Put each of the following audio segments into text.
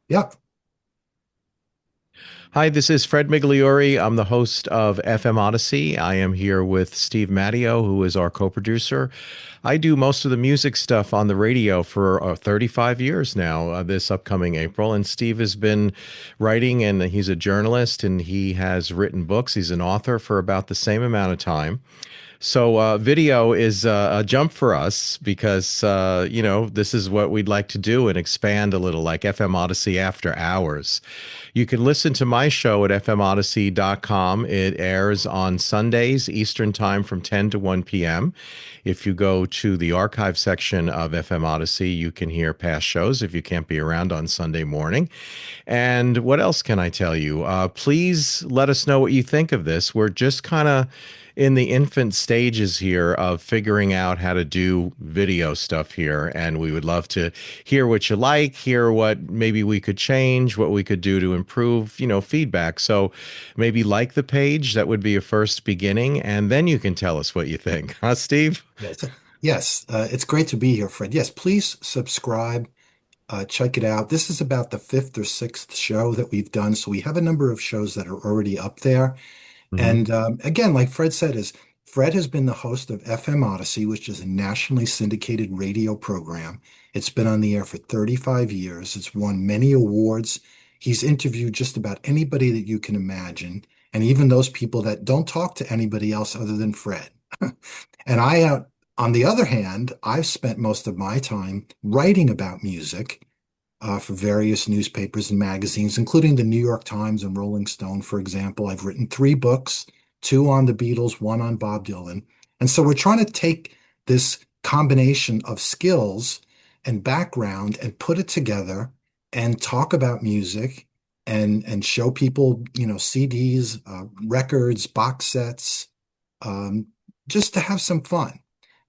Yeah. Hi, this is Fred Migliore. I'm the host of FM Odyssey. I am here with Steve Matteo, who is our co-producer. I do most of the music stuff on the radio for 35 years now, this upcoming April. And Steve has been writing, and he's a journalist, and he has written books. He's an author for about the same amount of time. So video is a jump for us because this is what we'd like to do and expand a little, like FM Odyssey After Hours. You can listen to my show at fmodyssey.com. It airs on Sundays Eastern Time from 10 to 1 p.m. If you go to the archive section of FM Odyssey, you can hear past shows if you can't be around on Sunday morning. And what else can I tell you? Please let us know what you think of this. We're just kind of in the infant stages here of figuring out how to do video stuff here. And we would love to hear what you like, hear what maybe we could change, what we could do to improve, feedback. So maybe like the page, that would be a first beginning. And then you can tell us what you think. Huh, Steve? Yes. Yes. It's great to be here, Fred. Yes, please subscribe. Check it out. This is about the fifth or sixth show that we've done. So we have a number of shows that are already up there. Hmm. And again, like Fred said, is Fred has been the host of FM Odyssey, which is a nationally syndicated radio program. It's been on the air for 35 years. It's won many awards. He's interviewed just about anybody that you can imagine, and even those people that don't talk to anybody else other than Fred. And on the other hand, I've spent most of my time writing about music for various newspapers and magazines, including the New York Times and Rolling Stone, for example. I've written three books, two on the Beatles, one on Bob Dylan. And so we're trying to take this combination of skills and background and put it together and talk about music and show people, CDs, records, box sets, um, just to have some fun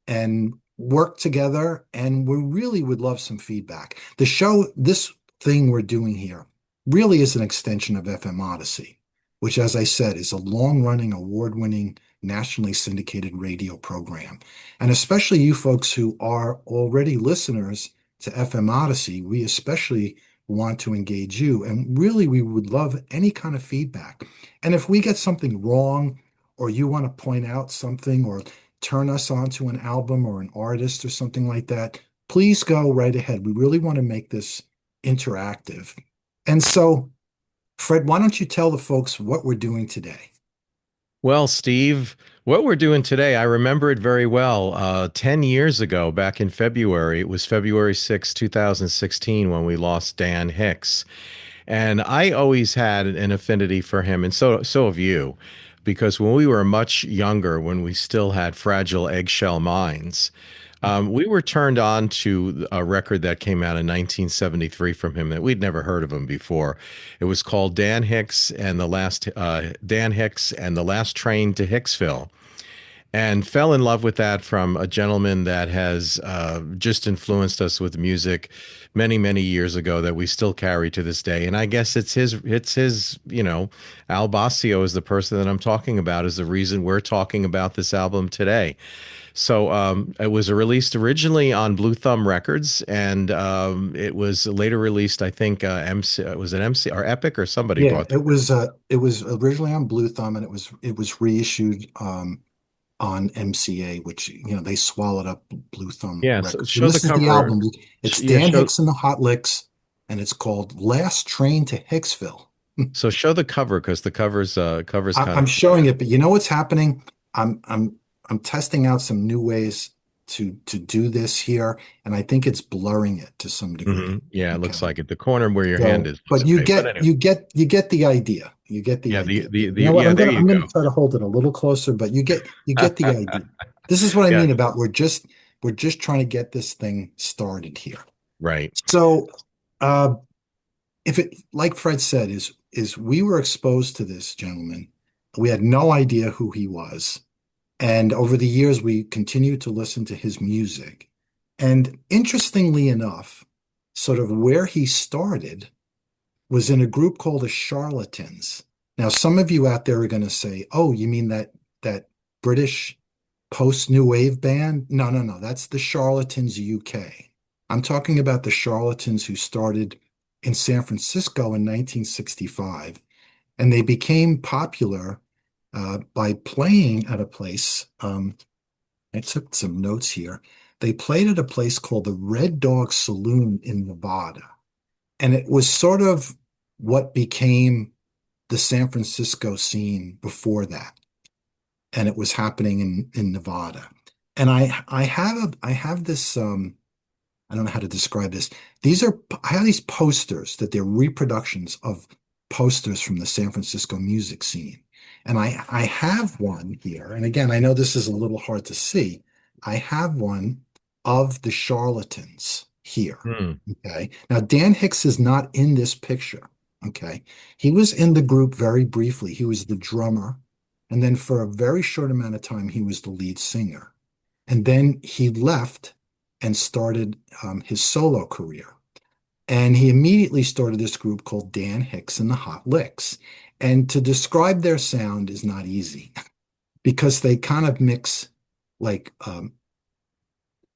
and work together. And we really would love some feedback. The show, this thing we're doing here, really is an extension of FM Odyssey, which, as I said, is a long-running, award-winning, nationally syndicated radio program. And especially you folks who are already listeners to FM Odyssey, we especially want to engage you. And really, we would love any kind of feedback. And if we get something wrong, or you want to point out something, or turn us on to an album or an artist or something like that, please go right ahead. We really want to make this interactive. And so, Fred, why don't you tell the folks what we're doing today? Well, Steve, what we're doing today, I remember it very well. 10 years ago, back in February, it was February 6, 2016, when we lost Dan Hicks. And I always had an affinity for him, and so have you, because when we were much younger, when we still had fragile eggshell minds, we were turned on to a record that came out in 1973 from him that we'd never heard of him before. It was called Dan Hicks and the Last Train to Hicksville, and fell in love with that from a gentleman that has just influenced us with music many, many years ago that we still carry to this day. And I guess it's his, Al Bassio is the person that I'm talking about, is the reason we're talking about this album today. So it was released originally on Blue Thumb Records, and it was later released, I think, MC, was it MC or Epic or somebody Yeah, bought. it was originally on Blue Thumb, and it was reissued on MCA, which they swallowed up Blue Thumb Yeah, so Records. So show the this is the cover. album. It's Yeah, Dan show. Hicks and the Hot Licks, and it's called Last Train to Hicksville. So show the cover, because the cover's kind I'm of showing it, but you know what's happening? I'm I'm I'm testing out some new ways to do this here, and I think it's blurring it to some degree. Yeah, it looks Okay. like it. The corner where your hand So, is looks but you okay. But get anyway, you get you get the idea. You get the yeah, idea. You know what? yeah, I'm there gonna you I'm go. gonna try to hold it a little closer, but you get the idea. This is what I Yeah, mean about we're just trying to get this thing started here. right. So, uh, if it, like Fred said, is we were exposed to this gentleman. We had no idea who he was. And over the years, we continued to listen to his music. And interestingly enough, sort of where he started was in a group called the Charlatans. Now, some of you out there are going to say, "Oh, you mean that British post-new wave band?" No, no, no, that's the Charlatans UK. I'm talking about the Charlatans who started in San Francisco in 1965, and they became popular by playing at a place. I took some notes here. They played at a place called the Red Dog Saloon in Nevada, and it was sort of what became the San Francisco scene before that, and it was happening in Nevada. And I have this I don't know how to describe this. I have these posters that they're reproductions of posters from the San Francisco music scene. And I have one here. And again, I know this is a little hard to see. I have one of the Charlatans here. Hmm. Okay. Now, Dan Hicks is not in this picture. Okay. He was in the group very briefly. He was the drummer. And then for a very short amount of time, he was the lead singer. And then he left and started his solo career. And he immediately started this group called Dan Hicks and the Hot Licks. And to describe their sound is not easy because they kind of mix like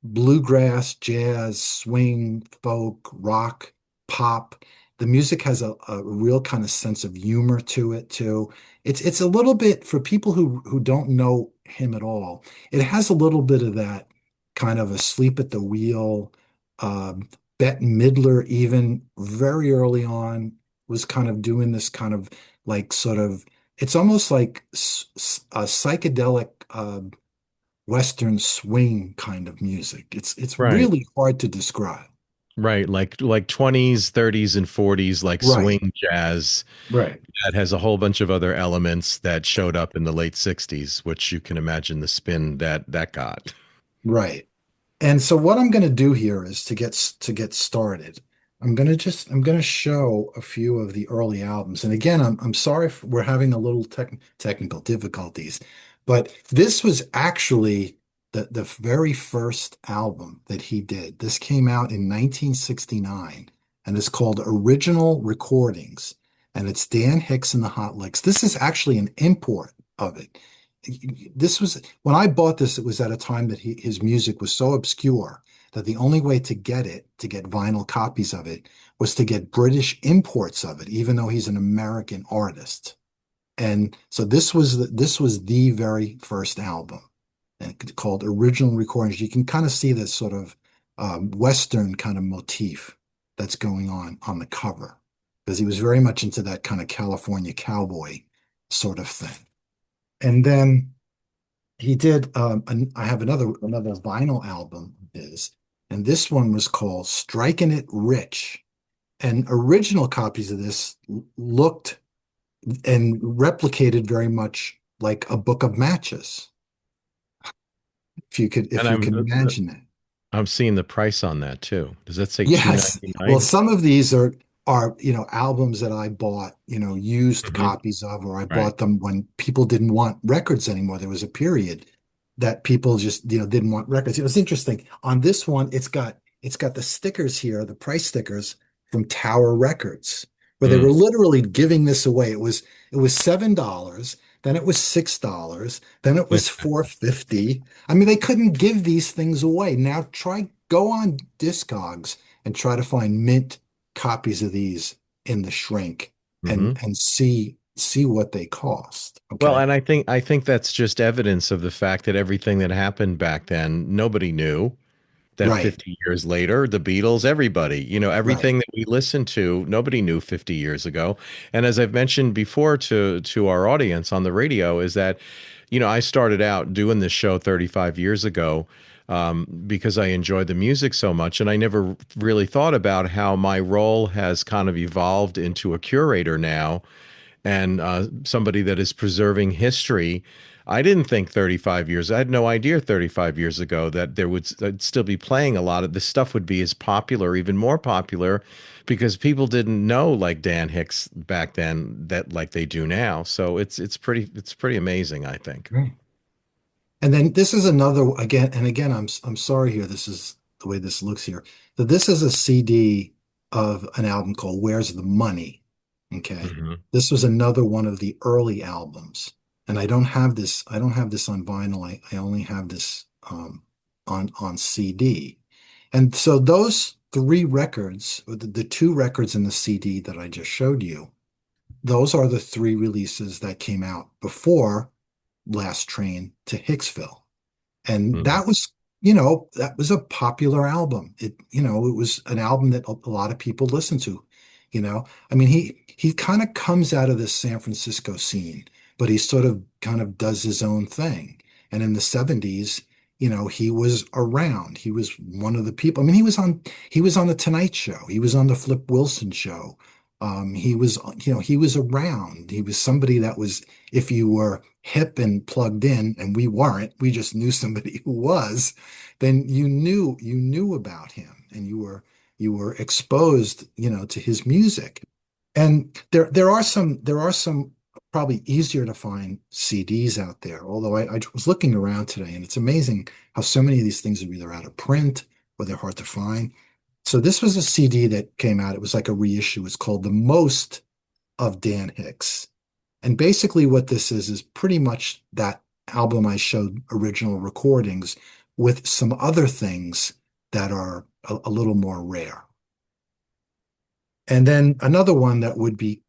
bluegrass, jazz, swing, folk, rock, pop. The music has a real kind of sense of humor to it too. It's a little bit for people who don't know him at all. It has a little bit of that kind of asleep at the wheel. Bette Midler, even very early on, was kind of doing this kind of like sort of. It's almost like a psychedelic Western swing kind of music. It's Right. really hard to describe. Right. Like 20s, 30s, and 40s, like Right, swing jazz right, that has a whole bunch of other elements that showed up in the late 60s, which you can imagine the spin that got. right. And so what I'm going to do here is to get started. I'm going to show a few of the early albums. And again, I'm sorry if we're having a little technical difficulties, but this was actually the very first album that he did. This came out in 1969 and it's called Original Recordings. And it's Dan Hicks and the Hot Licks. This is actually an import of it. This was when I bought this, it was at a time that his music was so obscure that the only way to get it, to get vinyl copies of it, was to get British imports of it, even though he's an American artist. And so this was the very first album, and called Original Recordings. You can kind of see this sort of Western kind of motif that's going on the cover, because he was very much into that kind of California cowboy sort of thing. And then he did I have another vinyl album of his, and this one was called Striking It Rich. And original copies of this looked and replicated very much like a book of matches, And if you can imagine it. I'm seeing the price on that too. Does that say Yes. Well, 299? some of these are, albums that I bought, used Hmm. copies of, or I Right. bought them when people didn't want records anymore. There was a period that people just, didn't want records. It was interesting. On this one, it's got the stickers here, the price stickers from Tower Records, where they Mm. were literally giving this away. It was $7, then it was $6, then it was 4.50. I mean, they couldn't give these things away. Now go on Discogs and try to find mint copies of these in the shrink and Hmm. see what they cost. Well, Okay. and I think that's just evidence of the fact that everything that happened back then, nobody knew. That Right. 50 years later, the Beatles, everybody, Right. everything that we listened to, nobody knew 50 years ago. And as I've mentioned before to our audience on the radio, is that, I started out doing this show 35 years ago because I enjoyed the music so much. And I never really thought about how my role has kind of evolved into a curator now and somebody that is preserving history. I didn't think 35 years, I had no idea 35 years ago that there would still be playing a lot of this stuff would be as popular, even more popular, because people didn't know like Dan Hicks back then that like they do now. So it's pretty amazing, I think. Right. And then this is another again, and again, I'm sorry here. This is the way this looks here. So this is a CD of an album called Where's the Money? Okay. Hmm. This was another one of the early albums. And I don't have this on vinyl. I only have this on CD. And so three records, the two records in the CD that I just showed you, those are the three releases that came out before Last Train to Hicksville. And Mhm. that was a popular album. It was an album that a lot of people listen to. I mean, he kind of comes out of this San Francisco scene, but he sort of kind of does his own thing. And in the 70s, he was around. He was one of the people. I mean, he was on the Tonight Show. He was on the Flip Wilson show. He was around. He was somebody that was, if you were hip and plugged in, and we weren't, we just knew somebody who was, then you knew about him, and you were exposed, to his music. And there are some probably easier to find CDs out there. Although I was looking around today, and it's amazing how so many of these things are either out of print or they're hard to find. So this was a CD that came out. It was like a reissue. It's called The Most of Dan Hicks. And basically what this is pretty much that album I showed original recordings with some other things that are a little more rare. And then another one that would be,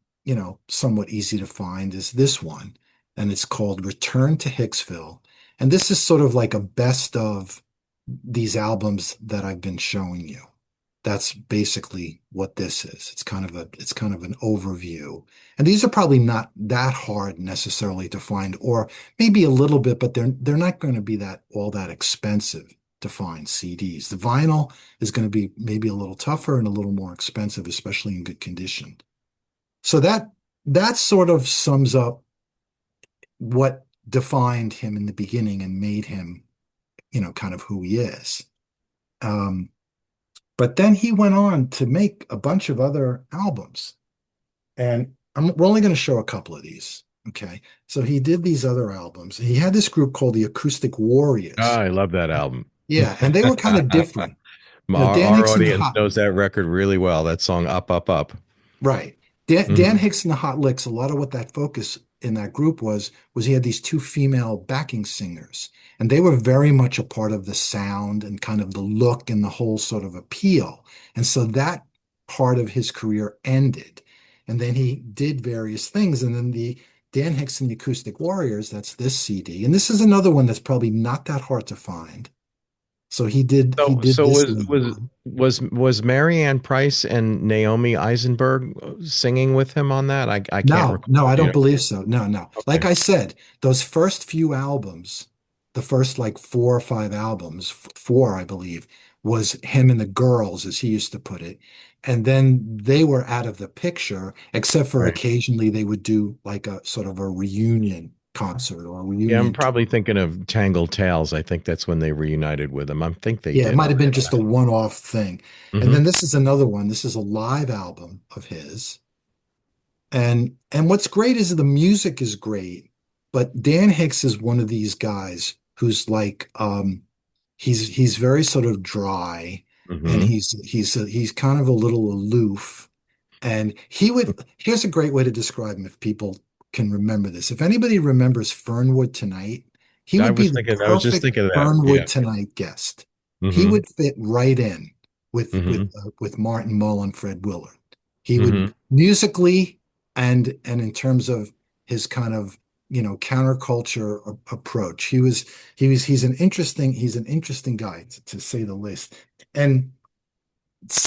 somewhat easy to find is this one, and it's called Return to Hicksville. And this is sort of like a best of these albums that I've been showing you. That's basically what this is. It's kind of an overview. And these are probably not that hard necessarily to find, or maybe a little bit, but they're not going to be that all that expensive to find CDs. The vinyl is going to be maybe a little tougher and a little more expensive, especially in good condition. So that sort of sums up what defined him in the beginning and made him, kind of who he is. Um, but then he went on to make a bunch of other albums. And we're only going to show a couple of these. Okay. So he did these other albums. He had this group called the Acoustic Ah, Warriors. I love that album. Yeah. And they were kind of different. Dan Our Hicks and the audience Hot, knows that record really well. That song, Up, Up, Up. right. Dan Hmm. Hicks and the Hot Licks, a lot of what that focus in that group was he had these two female backing singers. And they were very much a part of the sound and kind of the look and the whole sort of appeal. And so that part of his career ended. And then he did various things. And then the Dan Hicks and the Acoustic Warriors, that's this CD. And this is another one that's probably not that hard to find. So he So, did so this was later was on. was Marianne Price and Naomi Eisenberg singing with him on that? I can't No, recall. no, I You don't know. believe so. No, no. Like Okay. I said, those first few albums, the first like four or five albums, four, I believe, was him and the girls, as he used to put it. And then they were out of the picture, except for Right. occasionally they would do like a sort of a reunion concert or a Yeah, I'm reunion tour. probably thinking of Tangled Tales. I think that's when they reunited with him. I think they Yeah, it did. might have been just a one-off thing. And then Hmm. this is another one. This is a live album of his. And what's great is the music is great, but Dan Hicks is one of these guys who's like he's very sort of dry, and Hmm. he's kind of a little aloof. And here's a great way to describe him if people can remember this. If anybody remembers Fernwood Tonight, he would be the I was just perfect thinking of that. Fernwood Yeah. Tonight guest. He Hmm. would fit right in with with Hmm. uh, with Martin Mull and Fred Willard. He would Hmm. musically and in terms of his kind of counterculture approach. He's an interesting guy to say the least. And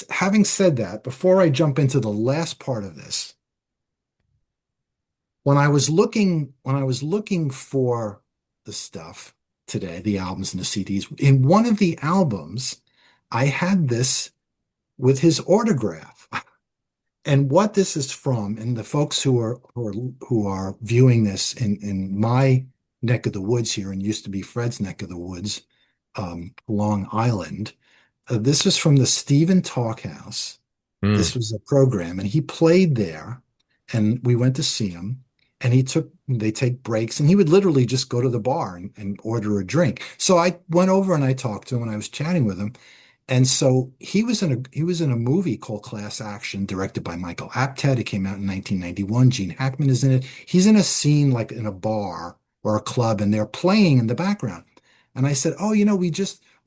having said that, before I jump into the last part of this, when I was looking for the stuff today, the albums and the CDs, in one of the albums, I had this with his autograph. And what this is from, and the folks who are viewing this in my neck of the woods here, and used to be Fred's neck of the woods, Long Island. This is from the Stephen Talkhouse. Hmm. This was a program, and he played there, and we went to see him. And they take breaks, and he would literally just go to the bar and order a drink. So I went over and I talked to him, and I was chatting with him. And so he was in a movie called Class Action, directed by Michael Apted. It came out in 1991. Gene Hackman is in it. He's in a scene like in a bar or a club, and they're playing in the background. And I said, "Oh, we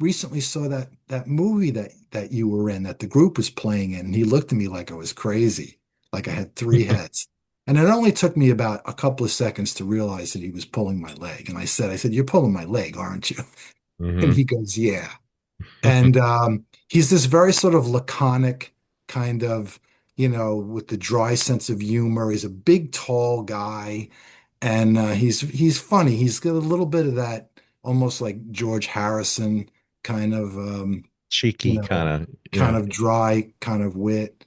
recently saw that movie that you were in, that the group was playing in." And he looked at me like I was crazy, like I had three heads. And it only took me about a couple of seconds to realize that he was pulling my leg. And I said, "You're pulling my leg, aren't you?" And Hmm. he goes, "Yeah." And he's this very sort of laconic kind of, with the dry sense of humor. He's a big, tall guy, and he's funny. He's got a little bit of that, almost like George Harrison kind of, you Cheeky know, kind of, kind yeah. of dry kind of wit.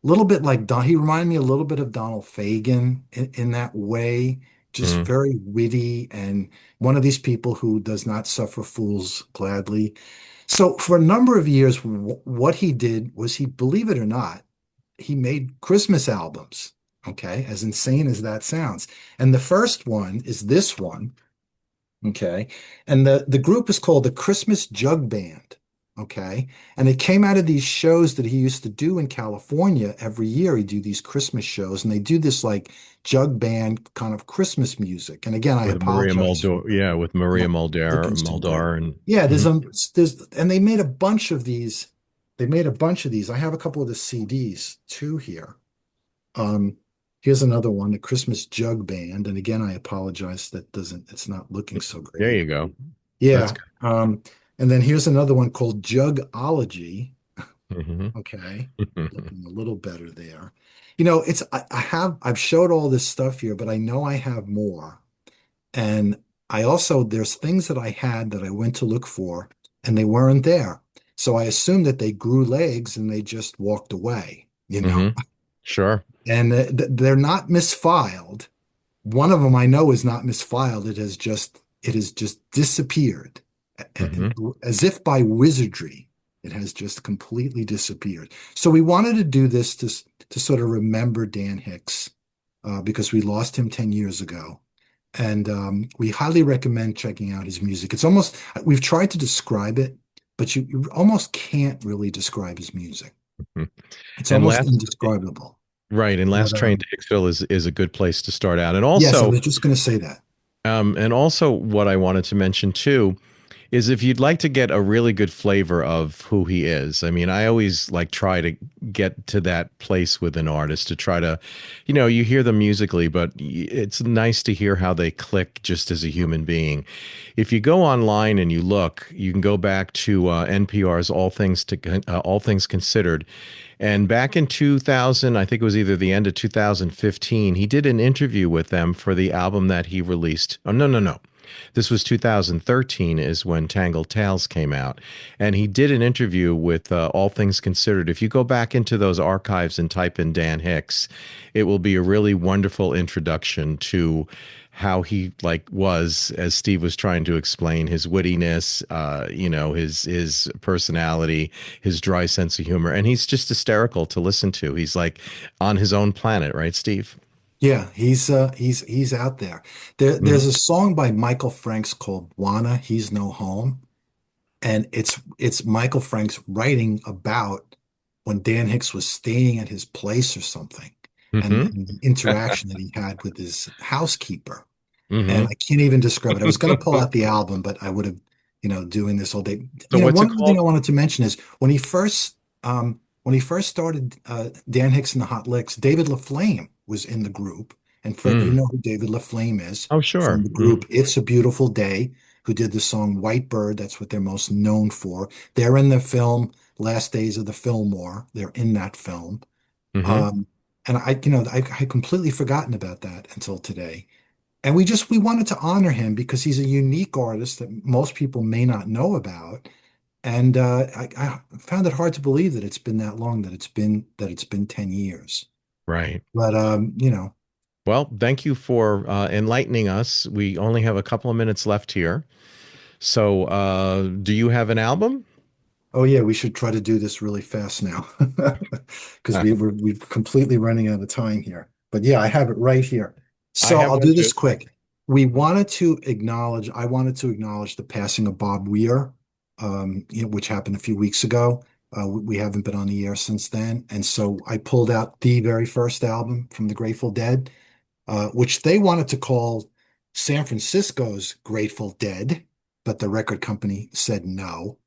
A little bit like he reminded me a little bit of Donald Fagen in that way, just Mm. very witty and one of these people who does not suffer fools gladly. So for a number of years, what he did was, he, believe it or not, he made Christmas albums. Okay, as insane as that sounds. And the first one is this one. Okay. And the group is called the Christmas Jug Band. Okay. And it came out of these shows that he used to do in California every year. He'd do these Christmas shows, and they do this like jug band kind of Christmas music. And again, I With Maria apologize for Muldaur, yeah, with Maria looking so great. Muldaur, and Yeah, mhm. and they made a bunch of these. They made a bunch of these. I have a couple of the CDs too here. Um, Here's another one, the Christmas Jug Band. And again, I apologize that doesn't, it's not looking so There great. you go. That's Yeah. good. And then here's another one called Jugology. Hmm. Okay. Looking a little better there. I've showed all this stuff here, but I know I have more. And there's things that I had that I went to look for and they weren't there. So I assumed that they grew legs and they just walked away, you know. Hmm. Sure. And they're not misfiled. One of them I know is not misfiled. It has just disappeared. Hmm. As if by wizardry. It has just completely disappeared. So we wanted to do this to sort of remember Dan Hicks, because we lost him 10 years ago. And we highly recommend checking out his music. We've tried to describe it, but you almost can't really describe his music. It's And almost last, indescribable. right, and But Last Train to Hicksville is a good place to start out. yes, I was just going to say that. And also what I wanted to mention too is if you'd like to get a really good flavor of who he is. I mean, I always like try to get to that place with an artist to try to, you hear them musically, but it's nice to hear how they click just as a human being. If you go online and you look, you can go back to NPR's All Things Considered, and back in 2000, I think it was either the end of 2015, he did an interview with them for the album that he released. Oh, no, no, no. This was 2013 is when Tangled Tales came out. And he did an interview with All Things Considered. If you go back into those archives and type in Dan Hicks, it will be a really wonderful introduction to how he was, as Steve was trying to explain, his wittiness, his personality, his dry sense of humor. And he's just hysterical to listen to. He's like on his own planet, right, Steve? Yeah, he's out there. There's Hmm. a song by Michael Franks called "Wanna He's No Home," and it's Michael Franks writing about when Dan Hicks was staying at his place or something, and, Hmm. and the interaction that he had with his housekeeper. And Hmm. I can't even describe it. I was going to pull out the album, but I would have, doing this all day. So what's One it other thing called? I wanted to mention is when he first started Dan Hicks and the Hot Licks, David LaFlame was in the group. And Fred, you Mm. know who David LaFlame is Oh, sure. from the Mm. group It's a Beautiful Day, who did the song White Bird. That's what they're most known for. They're in the film Last Days of the Fillmore. They're in that film. Hmm. Um, and I had completely forgotten about that until today. And we wanted to honor him because he's a unique artist that most people may not know about. And I found it hard to believe that it's been that long, that it's been 10 years. Right. But Well, thank you for enlightening us. We only have a couple of minutes left here. So, do you have an album? oh yeah, we should try to do this really fast now because Uh, we're completely running out of time here. But yeah, I have it right here. I So have I'll one do too. this quick. I wanted to acknowledge the passing of Bob Weir, which happened a few weeks ago. We haven't been on the air since then. And so I pulled out the very first album from the Grateful Dead, which they wanted to call San Francisco's Grateful Dead, but the record company said no.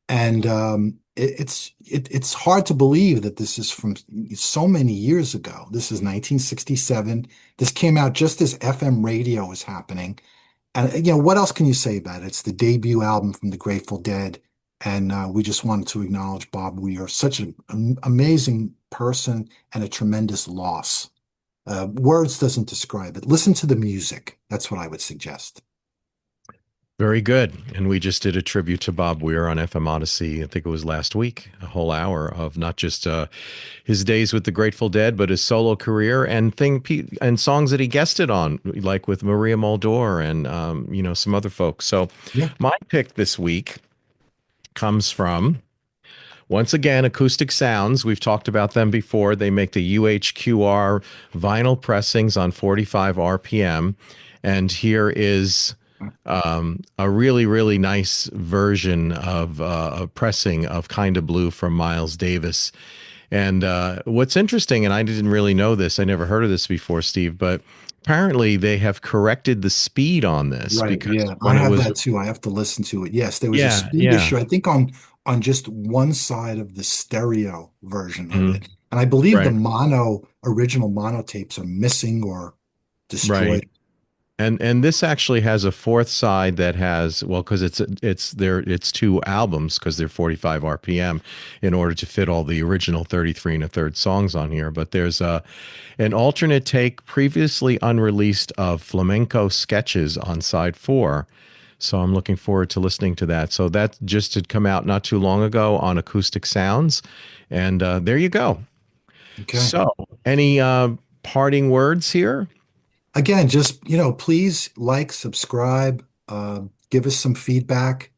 And it's hard to believe that this is from so many years ago. This is 1967. This came out just as FM radio was happening. And what else can you say about it? It's the debut album from the Grateful Dead, and we just wanted to acknowledge Bob Weir, such an amazing person and a tremendous loss. Words doesn't describe it. Listen to the music. That's what I would suggest. Very good. And we just did a tribute to Bob Weir on FM Odyssey. I think it was last week, a whole hour of not just his days with the Grateful Dead, but his solo career and songs that he guested on, like with Maria Muldaur and some other folks. So Yeah. my pick this week comes from, once again, Acoustic Sounds. We've talked about them before. They make the UHQR vinyl pressings on 45 RPM. And here is a really, really nice version of a pressing of Kinda Blue from Miles Davis. And what's interesting, and I didn't really know this, I never heard of this before, Steve, but apparently they have corrected the speed on this Right. because Yeah. I when it have was, that too. I have to listen to it. Yes, there was a yeah, speed yeah, issue, I think on just one side of the stereo version of mhm, it. And I believe the right, original mono tapes are missing or right. destroyed. And this actually has a fourth side that has, well, because it's two albums because they're 45 RPM in order to fit all the original 33 and a third songs on here. But there's an alternate take previously unreleased of flamenco sketches on side 4. So I'm looking forward to listening to that. So that just had come out not too long ago on Acoustic Sounds, and there you go. Okay. So any parting words here? Again, just, please like, subscribe, give us some feedback.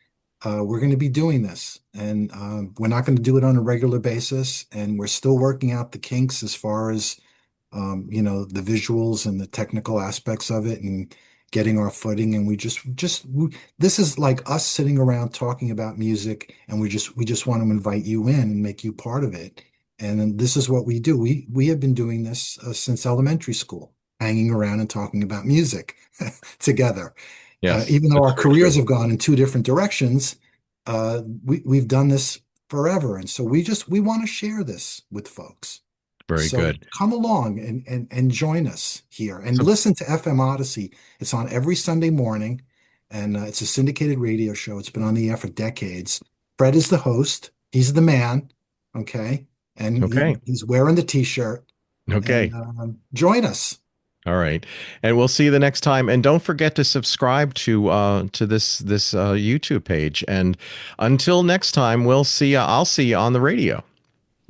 We're going to be doing this, and we're not going to do it on a regular basis. And we're still working out the kinks as far as, the visuals and the technical aspects of it and getting our footing. And this is like us sitting around talking about music, and we just want to invite you in and make you part of it. And then this is what we do. We have been doing this since elementary school, hanging around and talking about music together. Yes, Even though that's our very true. careers have gone in two different directions, we've done this forever. And so we want to share this with folks. Very So good. come along and join us here and So, listen to FM Odyssey. It's on every Sunday morning, and it's a syndicated radio show. It's been on the air for decades. Fred is the host. He's the man. Okay. And okay. he's wearing the t-shirt. And Okay. join us. All right. And we'll see you the next time. And don't forget to subscribe to this YouTube page. And until next time, I'll see you on the radio.